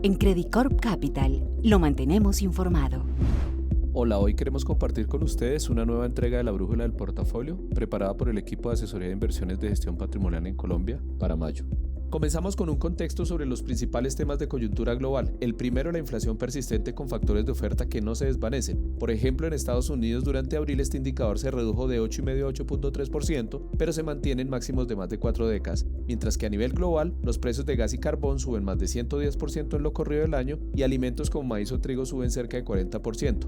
En Credicorp Capital lo mantenemos informado. Hola, hoy queremos compartir con ustedes una nueva entrega de la Brújula del Portafolio, preparada por el equipo de asesoría de inversiones de gestión patrimonial en Colombia para mayo. Comenzamos con un contexto sobre los principales temas de coyuntura global. El primero, la inflación persistente con factores de oferta que no se desvanecen. Por ejemplo, en Estados Unidos durante abril este indicador se redujo de 8,5% a 8,3%, pero se mantiene en máximos de más de 4 décadas, mientras que a nivel global los precios de gas y carbón suben más de 110% en lo corrido del año y alimentos como maíz o trigo suben cerca de 40%.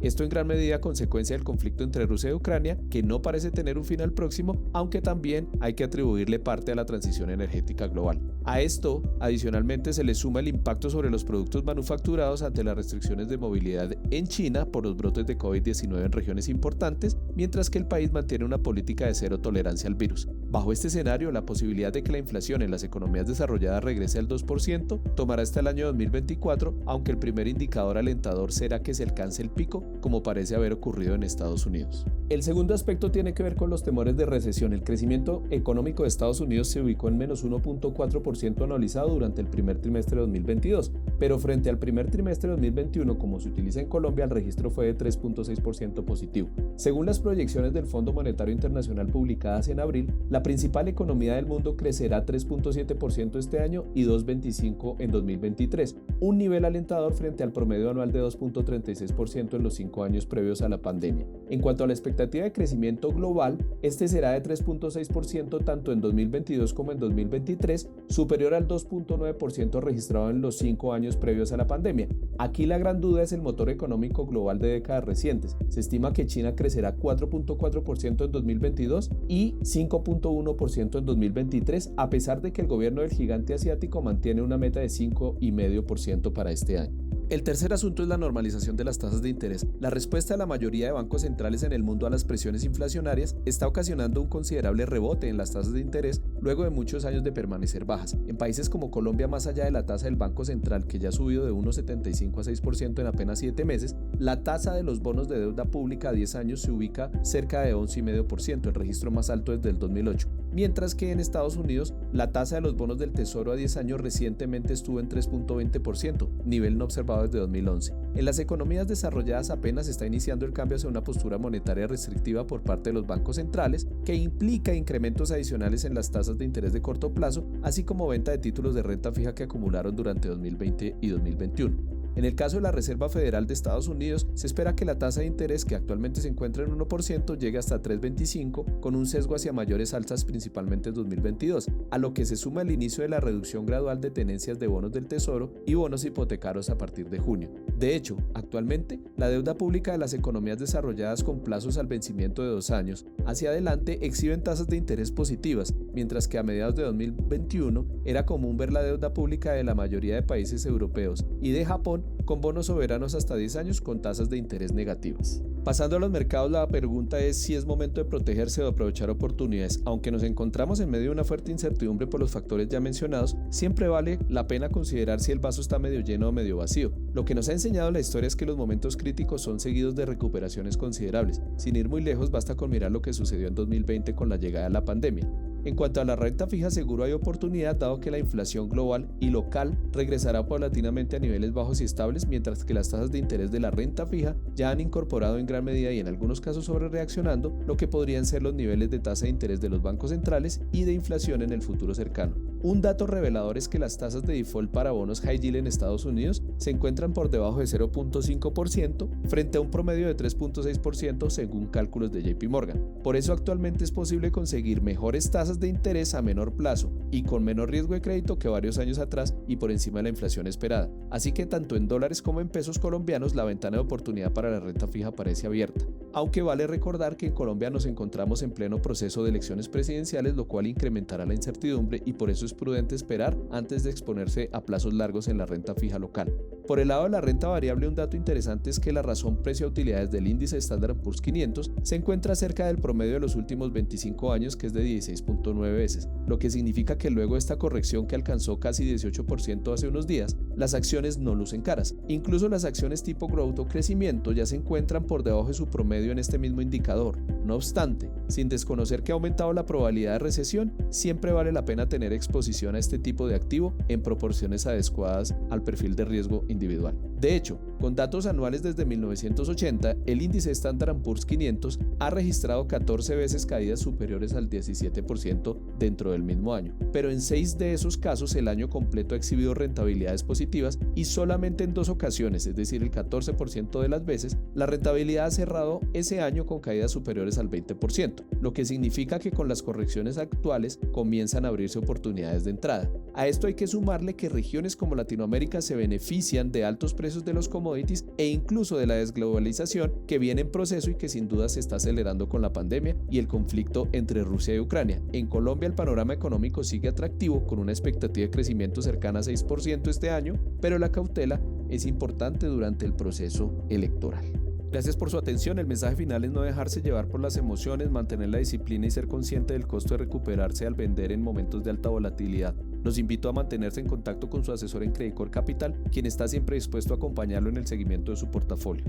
Esto en gran medida a consecuencia del conflicto entre Rusia y Ucrania, que no parece tener un final próximo, aunque también hay que atribuirle parte a la transición energética global. A esto, adicionalmente, se le suma el impacto sobre los productos manufacturados ante las restricciones de movilidad en China por los brotes de COVID-19 en regiones importantes, mientras que el país mantiene una política de cero tolerancia al virus. Bajo este escenario, la posibilidad de que la inflación en las economías desarrolladas regrese al 2% tomará hasta el año 2024, aunque el primer indicador alentador será que se alcance el pico, como parece haber ocurrido en Estados Unidos. El segundo aspecto tiene que ver con los temores de recesión. El crecimiento económico de Estados Unidos se ubicó en menos 1,4% anualizado durante el primer trimestre de 2022, pero frente al primer trimestre de 2021, como se utiliza en Colombia, el registro fue de 3,6% positivo. Según las proyecciones del Fondo Monetario Internacional publicadas en abril, la principal economía del mundo crecerá 3,7% este año y 2,25% en 2023, un nivel alentador frente al promedio anual de 2,36% en los 5 años previos a la pandemia. En cuanto a la expectativa de crecimiento global, este será de 3,6% tanto en 2022 como en 2023, superior al 2,9% registrado en los 5 años previos a la pandemia. Aquí la gran duda es el motor económico global de décadas recientes. Se estima que China crecerá 4,4% en 2022 y 5,1% en 2023, a pesar de que el gobierno del gigante asiático mantiene una meta de 5,5% para este año. El tercer asunto es la normalización de las tasas de interés. La respuesta de la mayoría de bancos centrales en el mundo a las presiones inflacionarias está ocasionando un considerable rebote en las tasas de interés luego de muchos años de permanecer bajas. En países como Colombia, más allá de la tasa del Banco Central, que ya ha subido de 1,75 a 6% en apenas 7 meses, la tasa de los bonos de deuda pública a 10 años se ubica cerca de 11,5%, el registro más alto desde el 2008. Mientras que en Estados Unidos, la tasa de los bonos del Tesoro a 10 años recientemente estuvo en 3,20%, nivel no observado desde 2011. En las economías desarrolladas apenas está iniciando el cambio hacia una postura monetaria restrictiva por parte de los bancos centrales, que implica incrementos adicionales en las tasas de interés de corto plazo, así como venta de títulos de renta fija que acumularon durante 2020 y 2021. En el caso de la Reserva Federal de Estados Unidos, se espera que la tasa de interés, que actualmente se encuentra en 1%, llegue hasta 3,25%, con un sesgo hacia mayores alzas principalmente en 2022, a lo que se suma el inicio de la reducción gradual de tenencias de bonos del Tesoro y bonos hipotecarios a partir de junio. De hecho, actualmente, la deuda pública de las economías desarrolladas con plazos al vencimiento de 2 años hacia adelante exhiben tasas de interés positivas, mientras que a mediados de 2021 era común ver la deuda pública de la mayoría de países europeos y de Japón con bonos soberanos hasta 10 años con tasas de interés negativas. Pasando a los mercados, la pregunta es si es momento de protegerse o de aprovechar oportunidades. Aunque nos encontramos en medio de una fuerte incertidumbre por los factores ya mencionados, siempre vale la pena considerar si el vaso está medio lleno o medio vacío. Lo que nos ha enseñado la historia es que los momentos críticos son seguidos de recuperaciones considerables. Sin ir muy lejos, basta con mirar lo que sucedió en 2020 con la llegada de la pandemia. En cuanto a la renta fija, seguro hay oportunidad dado que la inflación global y local regresará paulatinamente a niveles bajos y estables, mientras que las tasas de interés de la renta fija ya han incorporado en gran medida y en algunos casos sobre reaccionando lo que podrían ser los niveles de tasa de interés de los bancos centrales y de inflación en el futuro cercano. Un dato revelador es que las tasas de default para bonos high yield en Estados Unidos se encuentran por debajo de 0,5% frente a un promedio de 3,6% según cálculos de JP Morgan. Por eso actualmente es posible conseguir mejores tasas de interés a menor plazo y con menor riesgo de crédito que varios años atrás y por encima de la inflación esperada. Así que tanto en dólares como en pesos colombianos la ventana de oportunidad para la renta fija parece abierta. Aunque vale recordar que en Colombia nos encontramos en pleno proceso de elecciones presidenciales, lo cual incrementará la incertidumbre y por eso es prudente esperar antes de exponerse a plazos largos en la renta fija local. Por el lado de la renta variable, un dato interesante es que la razón precio-utilidades del índice Standard & Poor's 500 se encuentra cerca del promedio de los últimos 25 años, que es de 16,9 veces, lo que significa que luego de esta corrección que alcanzó casi 18% hace unos días, las acciones no lucen caras. Incluso las acciones tipo growth o crecimiento ya se encuentran por debajo de su promedio en este mismo indicador. No obstante, sin desconocer que ha aumentado la probabilidad de recesión, siempre vale la pena tener exposición a este tipo de activo en proporciones adecuadas al perfil de riesgo individual. De hecho, con datos anuales desde 1980, el índice Standard & Poor's 500 ha registrado 14 veces caídas superiores al 17% dentro del mismo año, pero en 6 de esos casos el año completo ha exhibido rentabilidades positivas y solamente en 2 ocasiones, es decir, el 14% de las veces, la rentabilidad ha cerrado ese año con caídas superiores al 20%, lo que significa que con las correcciones actuales comienzan a abrirse oportunidades de entrada. A esto hay que sumarle que regiones como Latinoamérica se benefician de altos precios de los commodities e incluso de la desglobalización que viene en proceso y que sin duda se está acelerando con la pandemia y el conflicto entre Rusia y Ucrania. En Colombia el panorama económico sigue atractivo con una expectativa de crecimiento cercana a 6% este año, pero la cautela es importante durante el proceso electoral. Gracias por su atención. El mensaje final es no dejarse llevar por las emociones, mantener la disciplina y ser consciente del costo de recuperarse al vender en momentos de alta volatilidad. Los invito a mantenerse en contacto con su asesor en Credicor Capital, quien está siempre dispuesto a acompañarlo en el seguimiento de su portafolio.